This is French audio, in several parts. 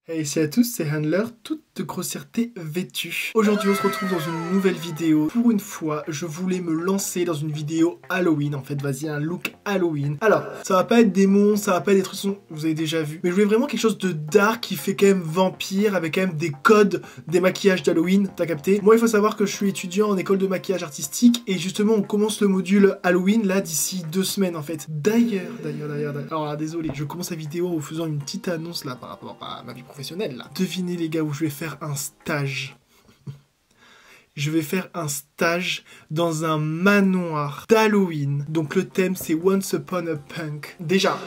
Hey, salut à tous, c'est Handler, toute de grossièreté vêtue. Aujourd'hui, on se retrouve dans une nouvelle vidéo. Pour une fois, je voulais me lancer dans une vidéo Halloween. En fait, vas-y, un look Halloween. Alors, ça va pas être des monstres, ça va pas être des trucs que vous avez déjà vu. Mais je voulais vraiment quelque chose de dark qui fait quand même vampire, avec quand même des codes des maquillages d'Halloween. T'as capté? Moi, il faut savoir que je suis étudiant en école de maquillage artistique. Et justement, on commence le module Halloween, là, d'ici 2 semaines, en fait. D'ailleurs. Alors là, désolé, je commence la vidéo en vous faisant une petite annonce, là, par rapport à ma vie professionnelle, là. Devinez, les gars, où je vais faire un stage. Je vais faire un stage dans un manoir d'Halloween. Donc le thème, c'est Once Upon a Punk. Déjà,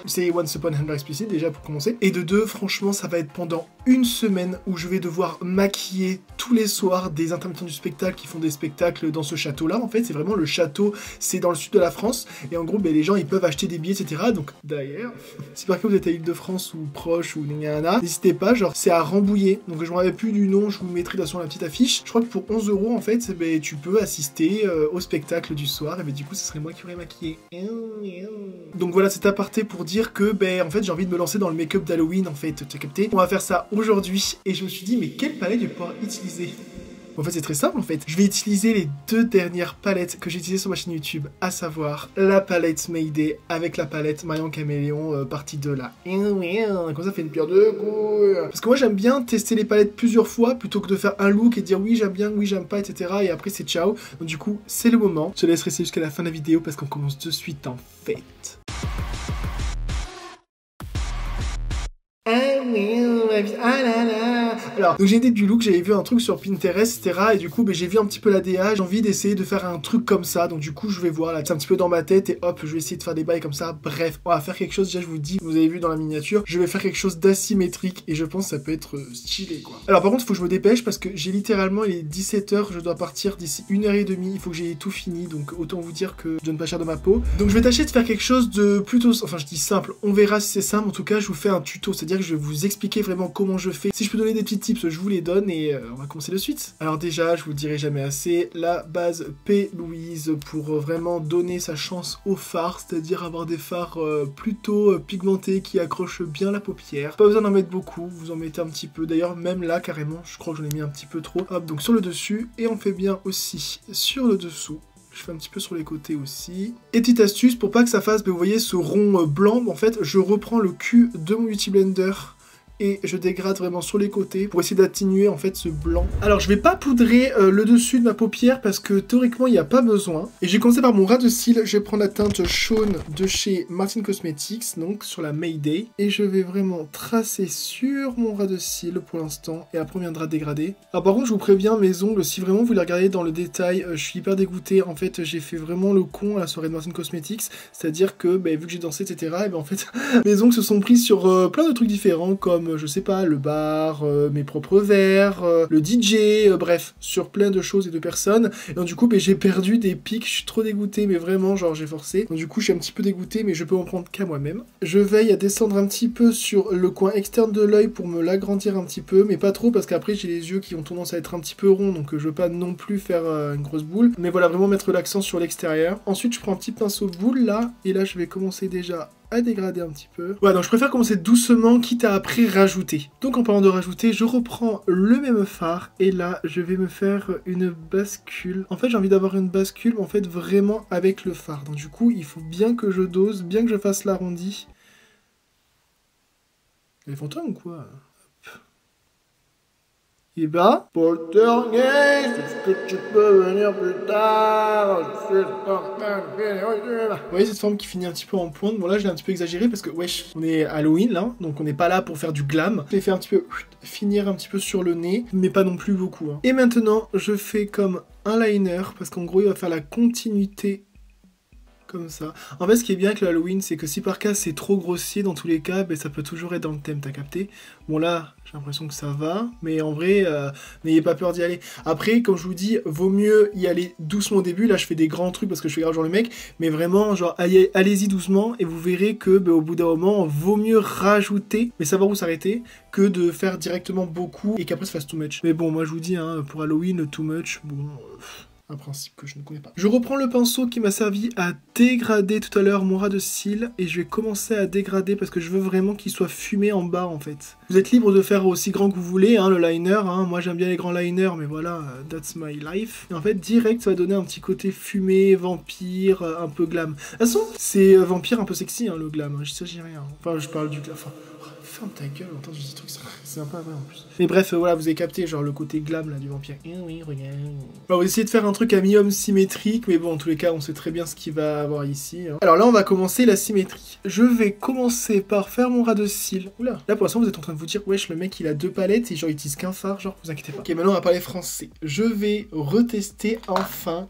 c'est Once Upon a Handler Explicit, déjà, pour commencer. Et de deux, franchement, ça va être pendant une semaine où je vais devoir maquiller tous les soirs des intermittents du spectacle qui font des spectacles dans ce château-là. En fait, c'est vraiment le château, c'est dans le sud de la France. Et en gros, ben, les gens, ils peuvent acheter des billets, etc. Donc, d'ailleurs, si par contre vous êtes à l'Île-de-France ou proche ou n'hésitez pas, genre, c'est à Rambouillet. Donc, je me rappelle plus du nom, je vous mettrai sur la petite affiche. Je crois que pour 11 €, en fait, ben, tu peux assister au spectacle du soir. Et ben, du coup, ce serait moi qui aurais maquillé. Donc, voilà, c'est aparté pour dire que, ben, en fait, j'ai envie de me lancer dans le make-up d'Halloween, en fait. Tu as capté? On va faire ça aujourd'hui. Et je me suis dit, mais quelle palette je vais pouvoir utiliser? En fait, c'est très simple, en fait. Je vais utiliser les 2 dernières palettes que j'ai utilisées sur ma chaîne YouTube, à savoir la palette Mayday avec la palette Marion Caméléon, partie 2, là. Comme ça, fait une pierre de coups. Parce que moi, j'aime bien tester les palettes plusieurs fois, plutôt que de faire un look et dire oui, j'aime bien, oui, j'aime pas, etc. Et après, c'est ciao. Donc, du coup, c'est le moment. Je te laisse rester jusqu'à la fin de la vidéo parce qu'on commence de suite, en fait. Ah là là. Alors, donc j'ai une idée du look, j'avais vu un truc sur Pinterest, etc. Et du coup, ben, j'ai vu un petit peu la DA, j'ai envie d'essayer de faire un truc comme ça. Donc du coup, je vais voir, là, c'est un petit peu dans ma tête et hop, je vais essayer de faire des bails comme ça. Bref, on va faire quelque chose, déjà je vous le dis, vous avez vu dans la miniature, je vais faire quelque chose d'asymétrique et je pense que ça peut être stylé, quoi. Alors par contre, il faut que je me dépêche parce que j'ai littéralement, il est 17 h, je dois partir d'ici 1h30, il faut que j'ai tout fini, donc autant vous dire que je donne pas cher de ma peau. Donc je vais tâcher de faire quelque chose de plutôt, enfin je dis simple, on verra si c'est simple, en tout cas je vous fais un tuto, c'est-à-dire que je vais vous expliquer vraiment comment je fais. Si je peux donner des petits tips, je vous les donne et on va commencer de suite. Alors déjà, je vous le dirai jamais assez, la base P. Louise pour vraiment donner sa chance au fard, c'est-à-dire avoir des fards plutôt pigmentés qui accrochent bien la paupière. Pas besoin d'en mettre beaucoup, vous en mettez un petit peu. D'ailleurs, même là, carrément, je crois que j'en ai mis un petit peu trop. Hop, donc sur le dessus, et on fait bien aussi sur le dessous. Je fais un petit peu sur les côtés aussi. Et petite astuce, pour pas que ça fasse, vous voyez, ce rond blanc, en fait, je reprends le cul de mon Beauty Blender et je dégrade vraiment sur les côtés pour essayer d'atténuer en fait ce blanc. Alors je vais pas poudrer le dessus de ma paupière parce que théoriquement il n'y a pas besoin. Et j'ai commencé par mon ras de cils, je vais prendre la teinte Shawn de chez Martin Cosmetics, donc sur la Mayday. Et je vais vraiment tracer sur mon ras de cils pour l'instant et après on viendra dégrader. Alors par contre je vous préviens, mes ongles, si vraiment vous les regardez dans le détail, je suis hyper dégoûté. En fait j'ai fait vraiment le con à la soirée de Martin Cosmetics, c'est-à-dire que vu que j'ai dansé etc, et en fait mes ongles se sont pris sur plein de trucs différents comme je sais pas, le bar, mes propres verres, le DJ, bref, sur plein de choses et de personnes. Et donc du coup, j'ai perdu des pics, je suis trop dégoûté, mais vraiment, genre j'ai forcé. Donc du coup, je suis un petit peu dégoûté, mais je peux en prendre qu'à moi-même. Je veille à descendre un petit peu sur le coin externe de l'œil pour me l'agrandir un petit peu, mais pas trop, parce qu'après j'ai les yeux qui ont tendance à être un petit peu ronds, donc je veux pas non plus faire une grosse boule. Mais voilà, vraiment mettre l'accent sur l'extérieur. Ensuite, je prends un petit pinceau boule là, et là je vais commencer déjà à dégrader un petit peu. Ouais, donc je préfère commencer doucement, quitte à après rajouter. Donc en parlant de rajouter, je reprends le même fard, et là, je vais me faire une bascule. En fait, j'ai envie d'avoir une bascule, mais en fait, vraiment avec le fard. Donc du coup, il faut bien que je dose, bien que je fasse l'arrondi. Elle est fantôme ou quoi? Et bah, Poltergeist, est-ce que tu peux venir plus tard? Vous voyez cette forme qui finit un petit peu en pointe? Bon là j'ai un petit peu exagéré parce que wesh, on est Halloween là, donc on n'est pas là pour faire du glam. Je l'ai fait un petit peu finir un petit peu sur le nez, mais pas non plus beaucoup. Et maintenant je fais comme un liner parce qu'en gros il va faire la continuité. Comme ça. En fait, ce qui est bien avec le Halloween, c'est que si par cas c'est trop grossier, dans tous les cas, ça peut toujours être dans le thème, t'as capté? Bon là, j'ai l'impression que ça va, mais en vrai, n'ayez pas peur d'y aller. Après, comme je vous dis, vaut mieux y aller doucement au début. Là, je fais des grands trucs parce que je fais grave genre le mec, mais vraiment, genre, allez-y doucement et vous verrez que au bout d'un moment, vaut mieux rajouter, mais savoir où s'arrêter, que de faire directement beaucoup et qu'après ça fasse too much. Mais bon, moi je vous dis, hein, pour Halloween, too much, bon... Un principe que je ne connais pas. Je reprends le pinceau qui m'a servi à dégrader tout à l'heure mon ras de cils et je vais commencer à dégrader parce que je veux vraiment qu'il soit fumé en bas en fait. Vous êtes libre de faire aussi grand que vous voulez, hein, le liner. Hein. Moi j'aime bien les grands liners, mais voilà, that's my life. Et en fait, direct, ça va donner un petit côté fumé, vampire, un peu glam. De toute façon, c'est vampire un peu sexy, hein, le glam. Hein. Je sais, j'ai rien. Enfin, je parle du glam. Enfin, ferme ta gueule, entends, je dis des trucs, c'est un peu vrai en plus. Mais bref, voilà, vous avez capté, genre le côté glam là du vampire. Oui, regarde. On va essayer de faire un truc à mi-homme symétrique, mais bon, en tous les cas, on sait très bien ce qu'il va avoir ici. Hein. Alors là, on va commencer la symétrie. Je vais commencer par faire mon ras de cils. Oula, là pour l'instant, vous êtes en train de vous dire, wesh, le mec il a 2 palettes et genre il utilise qu'un fard, genre, vous inquiétez pas. Ok, maintenant on va parler français. Je vais retester enfin,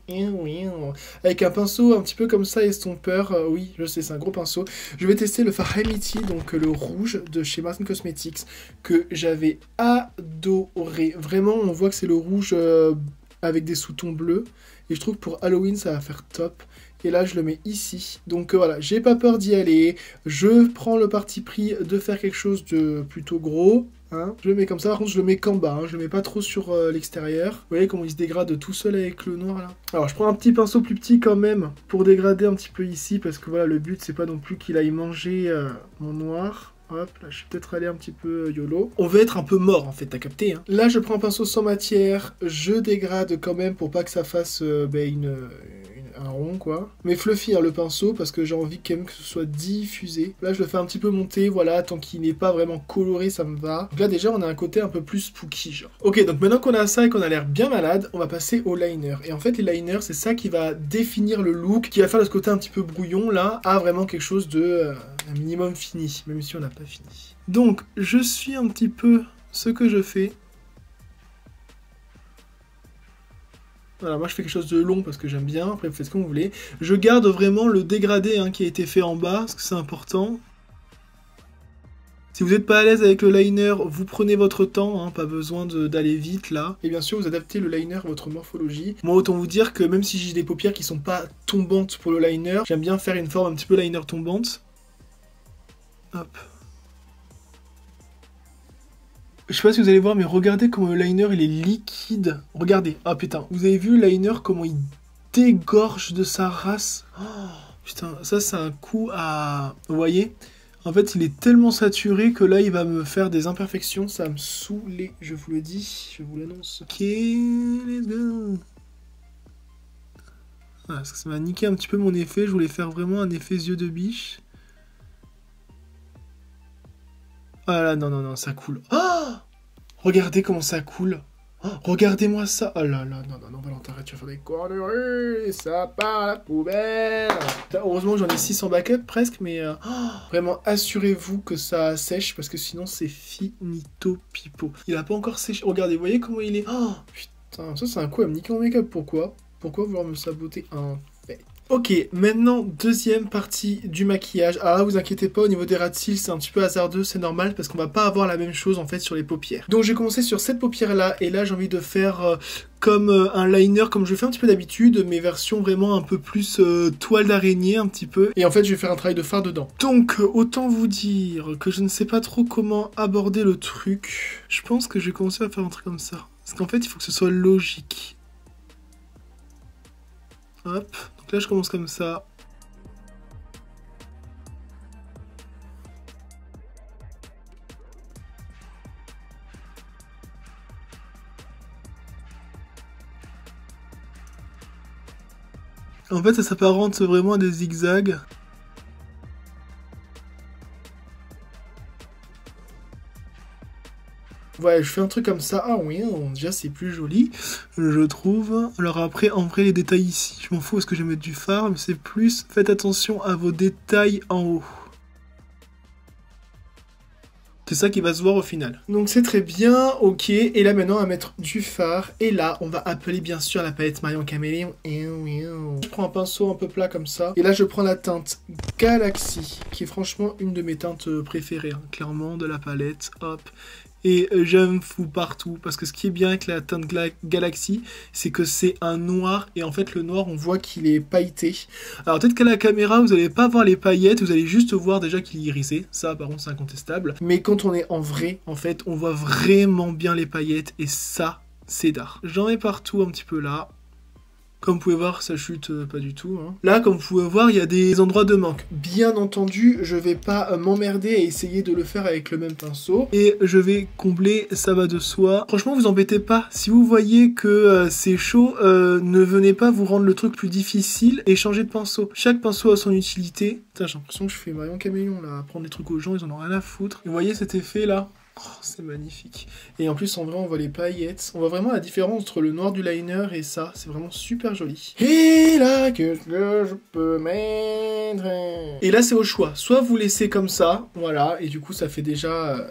avec un pinceau un petit peu comme ça, estompeur. Oui, je sais, c'est un gros pinceau. Je vais tester le fard Amity, donc le rouge de chez Martin Cosmetics, que j'avais adoré. Vraiment, on voit que c'est le rouge avec des sous-tons bleus. Et je trouve que pour Halloween, ça va faire top. Et là, je le mets ici. Donc voilà, j'ai pas peur d'y aller. Je prends le parti pris de faire quelque chose de plutôt gros. Hein. Je le mets comme ça. Par contre, je le mets qu'en bas. Hein. Je le mets pas trop sur l'extérieur. Vous voyez comment il se dégrade tout seul avec le noir là. Alors, je prends un petit pinceau plus petit quand même pour dégrader un petit peu ici. Parce que voilà, le but, c'est pas non plus qu'il aille manger mon noir. Hop, là, je vais peut-être aller un petit peu YOLO. On veut être un peu mort, en fait, t'as capté, hein. Là, je prends un pinceau sans matière. Je dégrade quand même pour pas que ça fasse un rond, quoi. Mais fluffy, hein, le pinceau, parce que j'ai envie quand même que ce soit diffusé. Là, je le fais un petit peu monter, voilà. Tant qu'il n'est pas vraiment coloré, ça me va. Donc là, déjà, on a un côté un peu plus spooky, genre. Ok, donc maintenant qu'on a ça et qu'on a l'air bien malade, on va passer au liner. Et en fait, les liners, c'est ça qui va définir le look, qui va faire de ce côté un petit peu brouillon, là, à vraiment quelque chose de... un minimum fini, même si on n'a pas fini. Donc, je suis un petit peu ce que je fais. Voilà, moi je fais quelque chose de long parce que j'aime bien, après vous faites ce que vous voulez. Je garde vraiment le dégradé qui a été fait en bas, parce que c'est important. Si vous n'êtes pas à l'aise avec le liner, vous prenez votre temps, hein, pas besoin d'aller vite là. Et bien sûr, vous adaptez le liner à votre morphologie. Moi, autant vous dire que même si j'ai des paupières qui sont pas tombantes pour le liner, j'aime bien faire une forme un petit peu liner tombante. Hop. Je sais pas si vous allez voir, mais regardez comment le liner il est liquide. Regardez. Ah putain, vous avez vu le liner comment il dégorge de sa race. Oh, putain, ça c'est un coup à... Vous voyez? En fait, il est tellement saturé que là, il va me faire des imperfections. Ça va me saouler, je vous le dis, je vous l'annonce. Ok, let's go. Voilà, parce que ça m'a niqué un petit peu mon effet. Je voulais faire vraiment un effet yeux de biche. Ah là, non, non, non, ça coule. Oh, regardez comment ça coule. Oh, regardez-moi ça. Oh là là, non, non, non, Valentin, arrête, tu vas faire des corneries. Ça part à la poubelle. Heureusement, j'en ai 6 en backup presque, mais vraiment, assurez-vous que ça sèche parce que sinon, c'est finito pipo. Il a pas encore séché. Regardez, vous voyez comment il est. Oh, putain, ça, c'est un coup à me niquer mon make-up. Pourquoi vouloir me saboter un fait? Ok, maintenant, deuxième partie du maquillage. Alors là, vous inquiétez pas, au niveau des ras de cils, c'est un petit peu hasardeux, c'est normal, parce qu'on va pas avoir la même chose, en fait, sur les paupières. Donc, j'ai commencé sur cette paupière-là, et là, j'ai envie de faire comme un liner, comme je fais un petit peu d'habitude, mais version vraiment un peu plus toile d'araignée, un petit peu. Et en fait, je vais faire un travail de fard dedans. Donc, autant vous dire que je ne sais pas trop comment aborder le truc. Je pense que je vais commencer à faire un truc comme ça. Parce qu'en fait, il faut que ce soit logique. Hop. Donc là, je commence comme ça. En fait, ça s'apparente vraiment à des zigzags. Ouais, je fais un truc comme ça. Ah oui, déjà c'est plus joli, je trouve. Alors après, en vrai, les détails ici, je m'en fous parce que je vais mettre du fard, mais c'est plus, faites attention à vos détails en haut. C'est ça qui va se voir au final. Donc c'est très bien, ok. Et là maintenant, on va mettre du fard. Et là, on va appeler bien sûr la palette Marion Caméléon. Je prends un pinceau un peu plat comme ça. Et là, je prends la teinte Galaxy, qui est franchement une de mes teintes préférées, hein, clairement, de la palette. Hop. Et j'aime fou partout, parce que ce qui est bien avec la teinte Galaxy, c'est que c'est un noir, et en fait le noir on voit qu'il est pailleté. Alors peut-être qu'à la caméra vous n'allez pas voir les paillettes, vous allez juste voir déjà qu'il est irisé, ça par contre c'est incontestable. Mais quand on est en vrai, en fait on voit vraiment bien les paillettes, et ça c'est d'art. J'en ai partout un petit peu là. Comme vous pouvez voir, ça chute pas du tout. Hein. Là, comme vous pouvez voir, il y a des endroits de manque. Bien entendu, je vais pas m'emmerder à essayer de le faire avec le même pinceau. Et je vais combler, ça va de soi. Franchement, vous embêtez pas. Si vous voyez que c'est chaud, ne venez pas vous rendre le truc plus difficile et changer de pinceau. Chaque pinceau a son utilité. Putain, j'ai l'impression que je fais Marion Caméléon là, à prendre des trucs aux gens, ils en ont rien à foutre. Vous voyez cet effet là? Oh, c'est magnifique. Et en plus, en vrai, on voit les paillettes. On voit vraiment la différence entre le noir du liner et ça. C'est vraiment super joli. Et là, qu'est-ce que je peux mettre? Et là, c'est au choix. Soit vous laissez comme ça, voilà, et du coup, ça fait déjà...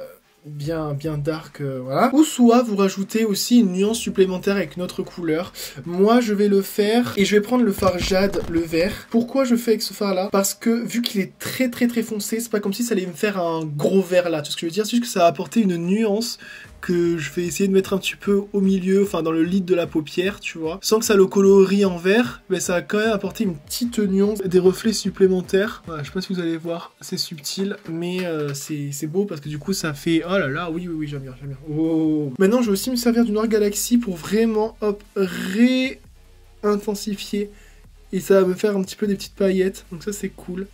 bien dark, voilà. Ou soit vous rajoutez aussi une nuance supplémentaire avec notre couleur. Moi, je vais le faire et je vais prendre le fard jade, le vert. Pourquoi je fais avec ce fard là? Parce que vu qu'il est très foncé, c'est pas comme si ça allait me faire un gros vert là. Tout ce que je veux dire, c'est juste que ça va apporter une nuance que je vais essayer de mettre un petit peu au milieu, enfin dans le lid de la paupière, tu vois. Sans que ça le colorie en vert, mais ça va quand même apporter une petite nuance, des reflets supplémentaires. Voilà, je sais pas si vous allez voir, c'est subtil, mais c'est beau parce que du coup ça fait... Oh là là, oui, j'aime bien. Oh. Maintenant, je vais aussi me servir du noir Galaxy pour vraiment, hop, réintensifier. Et ça va me faire un petit peu des petites paillettes, donc ça c'est cool.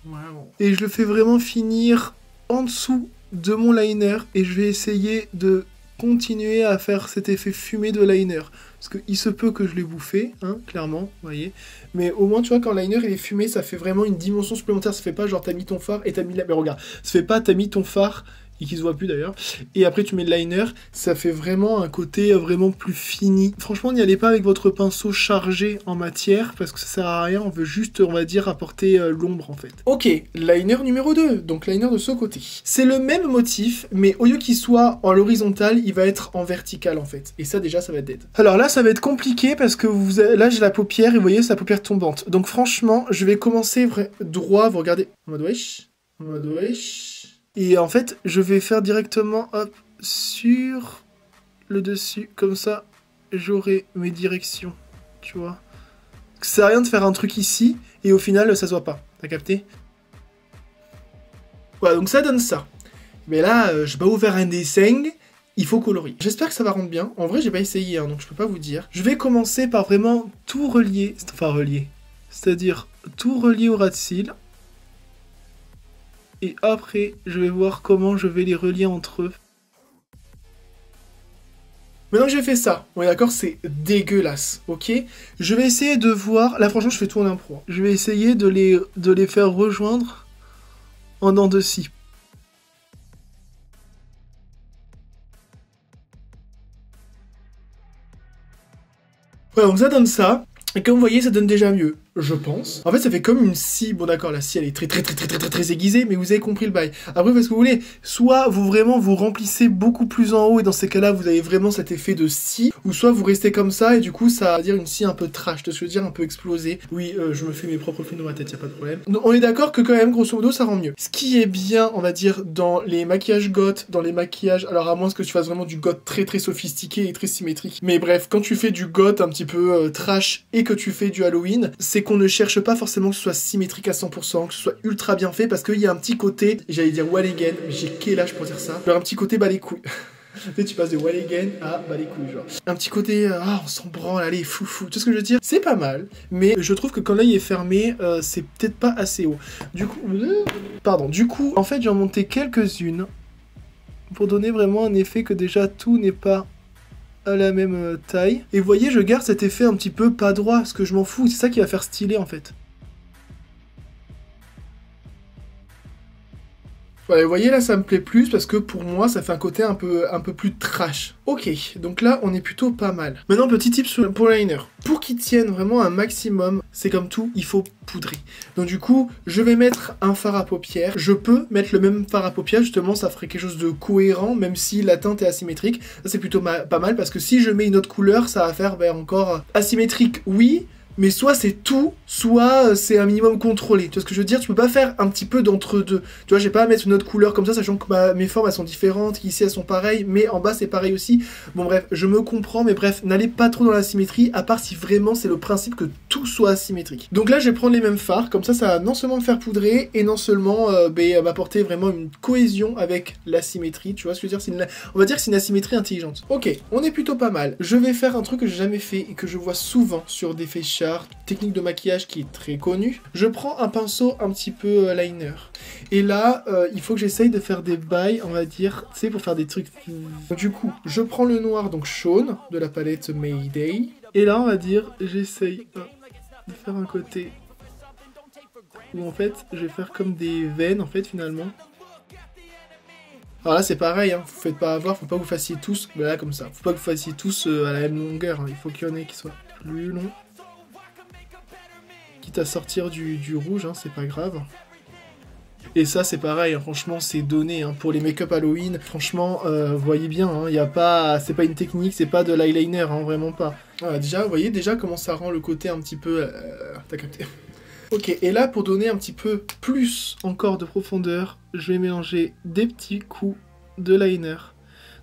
Wow. Et je le fais vraiment finir en dessous de mon liner et je vais essayer de continuer à faire cet effet fumé de liner parce qu'il se peut que je l'ai bouffé, hein, clairement, vous voyez, mais au moins tu vois quand le liner il est fumé ça fait vraiment une dimension supplémentaire, ça fait pas genre t'as mis ton fard et t'as mis la... mais regarde, ça fait pas t'as mis ton fard et qui se voit plus d'ailleurs, et après tu mets le liner, ça fait vraiment un côté vraiment plus fini. Franchement, n'y allez pas avec votre pinceau chargé en matière, parce que ça sert à rien, on veut juste, on va dire, apporter l'ombre en fait. Ok, liner numéro 2, donc liner de ce côté. C'est le même motif, mais au lieu qu'il soit en l'horizontale, il va être en vertical en fait, et ça déjà, ça va être dead. Alors là, ça va être compliqué, parce que là j'ai la paupière, et vous voyez, c'est la paupière tombante. Donc franchement, je vais commencer droit, vous regardez, en mode wesh, et en fait, je vais faire directement, hop, sur le dessus. Comme ça, j'aurai mes directions, tu vois. Ça sert à rien de faire un truc ici, et au final, ça se voit pas. T'as capté? Voilà, donc ça donne ça. Mais là, je vais ouvrir un dessin, il faut colorier. J'espère que ça va rendre bien. En vrai, j'ai pas essayé, hein, donc je peux pas vous dire. Je vais commencer par vraiment tout relier. Enfin, relier. C'est-à-dire tout relier au ras de cils. Et après, je vais voir comment je vais les relier entre eux. Maintenant que j'ai fait ça, on est d'accord, c'est dégueulasse, ok? Je vais essayer de voir... Là, franchement, je fais tout en impro. Je vais essayer de les faire rejoindre en dents de scie. Voilà, donc ça donne ça. Et comme vous voyez, ça donne déjà mieux, je pense. En fait, ça fait comme une scie. Bon, d'accord, la scie, elle est très aiguisée, mais vous avez compris le bail. Après, parce que vous voulez, soit vous vraiment vous remplissez beaucoup plus en haut, et dans ces cas-là, vous avez vraiment cet effet de scie, ou soit vous restez comme ça, et du coup, ça va dire une scie un peu trash, je veux dire, un peu explosée. Oui, je me fais mes propres films dans ma tête, y a pas de problème. Donc, on est d'accord que quand même, grosso modo, ça rend mieux. Ce qui est bien, on va dire, dans les maquillages goth, dans les maquillages, alors à moins que tu fasses vraiment du goth très sophistiqué et très symétrique. Mais bref, quand tu fais du goth un petit peu trash et que tu fais du Halloween, c'est qu'on ne cherche pas forcément que ce soit symétrique à 100%, que ce soit ultra bien fait, parce qu'il y a un petit côté, j'allais dire wall again, mais j'ai quel âge pour dire ça, genre un petit côté bas les couilles. Tu passes de wall again à bas les couilles, genre. Un petit côté, on s'en branle, allez, fou. Tu vois ce que je veux dire? C'est pas mal, mais je trouve que quand l'œil est fermé, c'est peut-être pas assez haut. Du coup, en fait, j'ai monté quelques-unes pour donner vraiment un effet que déjà tout n'est pas à la même taille. Et vous voyez, je garde cet effet un petit peu pas droit, parce que je m'en fous, c'est ça qui va faire stylé en fait. Voilà, vous voyez là ça me plaît plus parce que pour moi ça fait un côté un peu plus trash. Ok, donc là on est plutôt pas mal. Maintenant petit tip pour le liner. Pour qu'il tienne vraiment un maximum, c'est comme tout, il faut poudrer. Donc du coup, je vais mettre un fard à paupières. Je peux mettre le même fard à paupières, justement ça ferait quelque chose de cohérent, même si la teinte est asymétrique. Ça c'est plutôt pas mal parce que si je mets une autre couleur, ça va faire encore asymétrique, oui. Mais soit c'est tout, soit c'est un minimum contrôlé. Tu vois ce que je veux dire? Tu peux pas faire un petit peu d'entre-deux. Tu vois, j'ai pas à mettre une autre couleur comme ça, sachant que mes formes elles sont différentes, qu'ici elles sont pareilles, mais en bas c'est pareil aussi. Bon bref, je me comprends, mais bref, n'allez pas trop dans la symétrie, à part si vraiment c'est le principe que tout soit asymétrique. Donc là, je vais prendre les mêmes fards, comme ça va non seulement me faire poudrer, et non seulement m'apporter vraiment une cohésion avec l'asymétrie, tu vois ce que je veux dire, on va dire que c'est une asymétrie intelligente. Ok, on est plutôt pas mal. Je vais faire un truc que j'ai jamais fait et que je vois souvent sur des face charts, technique de maquillage qui est très connue. Je prends un pinceau un petit peu liner. Et là, il faut que j'essaye de faire des bails, on va dire, tu sais, pour faire des trucs... Du coup, je prends le noir, donc Shawn, de la palette Mayday. Et là, on va dire, j'essaye de faire un côté où en fait, je vais faire comme des veines, en fait, finalement. Alors là, c'est pareil, hein, vous faites pas avoir, faut pas que vous fassiez tous, mais là, comme ça. Faut pas que vous fassiez tous à la même longueur, hein. Il faut qu'il y en ait qui soient plus longs. Quitte à sortir du rouge, hein, c'est pas grave. Et ça, c'est pareil, hein, franchement, c'est donné, hein, pour les make-up Halloween. Franchement, vous voyez bien, hein, y a pas, c'est pas une technique, c'est pas de l'eyeliner, hein, vraiment pas. Voilà, déjà, vous voyez déjà comment ça rend le côté un petit peu... T'as capté. Ok, et là, pour donner un petit peu plus encore de profondeur, je vais mélanger des petits coups de liner.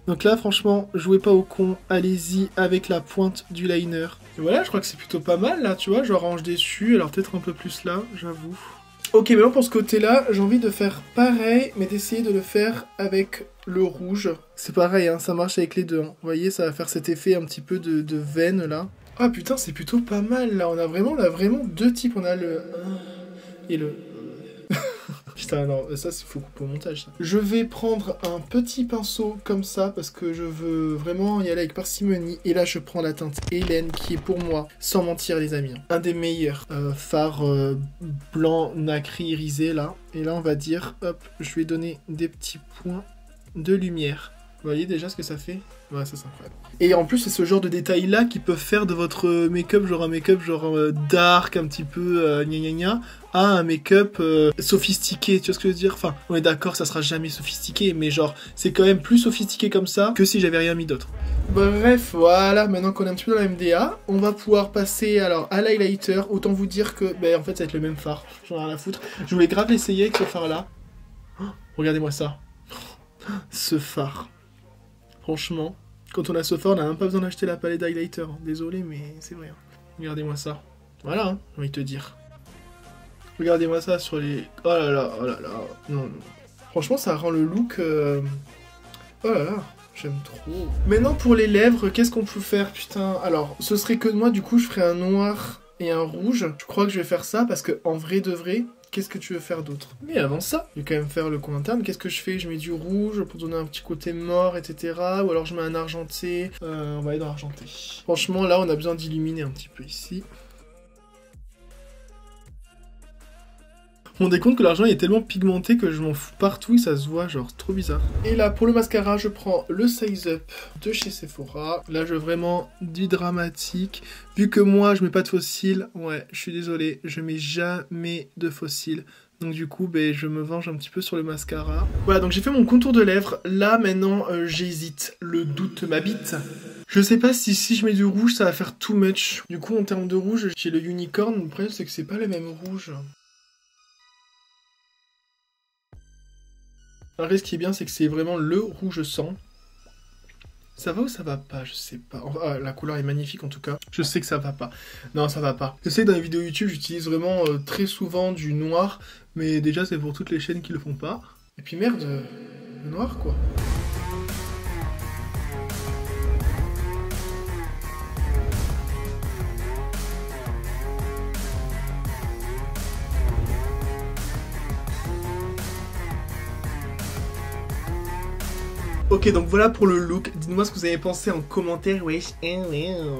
Donc là, franchement, jouez pas au con, allez-y avec la pointe du liner. Et voilà, je crois que c'est plutôt pas mal, là, tu vois, je range dessus, alors peut-être un peu plus là, j'avoue. Ok, maintenant pour ce côté-là, j'ai envie de faire pareil, mais d'essayer de le faire avec le rouge. C'est pareil, hein, ça marche avec les deux. Hein. Vous voyez, ça va faire cet effet un petit peu de veine, là. Ah putain, c'est plutôt pas mal, là. On a vraiment deux types. On a le... et le... Putain, non, ça, il faut couper au montage, ça. Je vais prendre un petit pinceau comme ça, parce que je veux vraiment y aller avec parcimonie. Et là, je prends la teinte Hélène, qui est pour moi, sans mentir, les amis, un des meilleurs fards blanc nacré irisé, là. Et là, on va dire, hop, je vais donner des petits points de lumière. Vous voyez déjà ce que ça fait? Ouais, ça c'est incroyable. Et en plus, c'est ce genre de détails-là qui peuvent faire de votre make-up, genre un make-up genre dark, un petit peu gna gna gna, à un make-up sophistiqué, tu vois ce que je veux dire? Enfin, on est d'accord, ça sera jamais sophistiqué, mais genre, c'est quand même plus sophistiqué comme ça que si j'avais rien mis d'autre. Bref, voilà, maintenant qu'on est un petit peu dans la MDA, on va pouvoir passer alors à l'highlighter. Autant vous dire que, ben en fait, ça va être le même fard, j'en ai rien à foutre. Je voulais grave l'essayer avec ce fard-là. Oh, regardez-moi ça. Ce fard. Franchement, quand on a ce fard, on n'a même pas besoin d'acheter la palette d'highlighter. Hein. Désolé, mais c'est vrai. Hein. Regardez-moi ça. Voilà, hein, j'ai envie de te dire. Regardez-moi ça sur les... Oh là là, oh là là. Non, non. Franchement, ça rend le look... Oh là là, j'aime trop. Maintenant, pour les lèvres, qu'est-ce qu'on peut faire? Putain, alors, ce serait que de moi, du coup, je ferais un noir et un rouge. Je crois que je vais faire ça, parce que en vrai de vrai... Qu'est-ce que tu veux faire d'autre? Mais avant ça, je vais quand même faire le coin interne. Qu'est-ce que je fais? Je mets du rouge pour donner un petit côté mort, etc. Ou alors je mets un argenté. On va aller dans l'argenté. Franchement, là, on a besoin d'illuminer un petit peu ici. On rendez compte que l'argent est tellement pigmenté que je m'en fous partout et ça se voit genre trop bizarre. Et là pour le mascara je prends le Size Up de chez Sephora. Là je veux vraiment du dramatique. Vu que moi je mets pas de faux cils, ouais je suis désolé, je mets jamais de faux cils. Donc du coup ben, je me venge un petit peu sur le mascara. Voilà donc j'ai fait mon contour de lèvres. Là maintenant j'hésite, le doute m'habite. Je sais pas si je mets du rouge ça va faire too much. Du coup en termes de rouge j'ai le unicorn. Le problème c'est que c'est pas le même rouge. Après, ce qui est bien, c'est que c'est vraiment le rouge sang. Ça va ou ça va pas? Je sais pas. Enfin, la couleur est magnifique en tout cas. Je sais que ça va pas. Non, ça va pas. Je sais que dans les vidéos YouTube, j'utilise vraiment très souvent du noir. Mais déjà, c'est pour toutes les chaînes qui le font pas. Et puis merde, le noir quoi. Ok, donc voilà pour le look. Dites-moi ce que vous avez pensé en commentaire, wesh.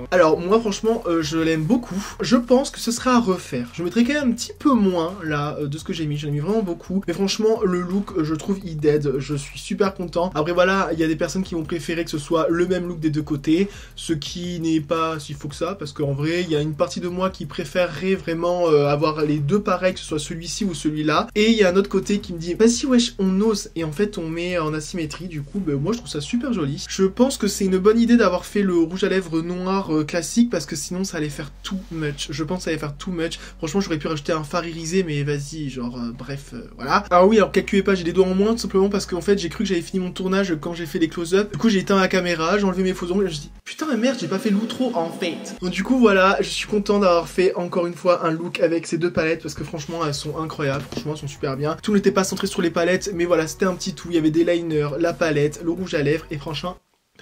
Alors, moi, franchement, je l'aime beaucoup. Je pense que ce sera à refaire. Je mettrai quand même un petit peu moins, là, de ce que j'ai mis. J'en ai mis vraiment beaucoup. Mais franchement, le look, je trouve, il dead. Je suis super content. Après, voilà, il y a des personnes qui vont préférer que ce soit le même look des deux côtés. Ce qui n'est pas si faux que ça. Parce qu'en vrai, il y a une partie de moi qui préférerait vraiment avoir les deux pareils, que ce soit celui-ci ou celui-là. Et il y a un autre côté qui me dit, bah si, wesh, on ose. Et en fait, on met en asymétrie. Du coup, bah, moi je trouve ça super joli. Je pense que c'est une bonne idée d'avoir fait le rouge à lèvres noir classique parce que sinon ça allait faire too much. Je pense que ça allait faire too much. Franchement j'aurais pu rajouter un fard irisé mais vas-y genre bref voilà. Alors oui alors calculez pas j'ai des doigts en moins tout simplement parce qu'en fait j'ai cru que j'avais fini mon tournage quand j'ai fait les close-up. Du coup j'ai éteint la caméra, j'ai enlevé mes faux ongles et je me suis dit Putain mais merde, j'ai pas fait l'outro en fait. Donc du coup voilà, je suis content d'avoir fait encore une fois un look avec ces deux palettes parce que franchement elles sont incroyables, franchement elles sont super bien. Tout n'était pas centré sur les palettes, mais voilà, c'était un petit tout, il y avait des liners, la palette, le rouge à lèvres et franchement...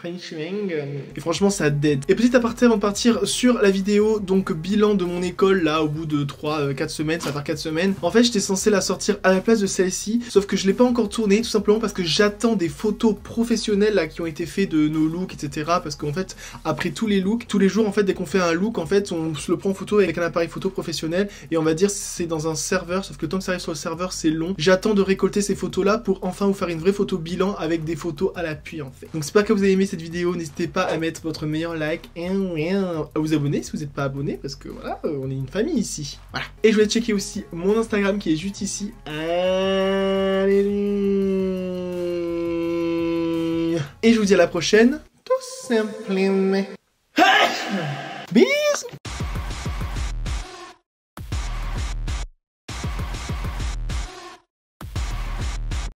Et franchement ça dead. Et petit aparté avant de partir sur la vidéo, donc bilan de mon école là au bout de 3-4 semaines, ça va faire 4 semaines. En fait j'étais censé la sortir à la place de celle-ci, sauf que je l'ai pas encore tournée tout simplement parce que j'attends des photos professionnelles là qui ont été faites de nos looks etc. Parce qu'en fait après tous les looks, tous les jours en fait dès qu'on fait un look en fait on se le prend en photo avec un appareil photo professionnel et on va dire c'est dans un serveur, sauf que le temps que ça arrive sur le serveur c'est long. J'attends de récolter ces photos là pour enfin vous faire une vraie photo bilan avec des photos à l'appui en fait. Donc j'espère que vous avez aimé cette vidéo, n'hésitez pas à mettre votre meilleur like et à vous abonner si vous n'êtes pas abonné parce que voilà, on est une famille ici. Voilà. Et je voulais checker aussi mon Instagram qui est juste ici. Alléluia. Et je vous dis à la prochaine, tout simplement. Bisous.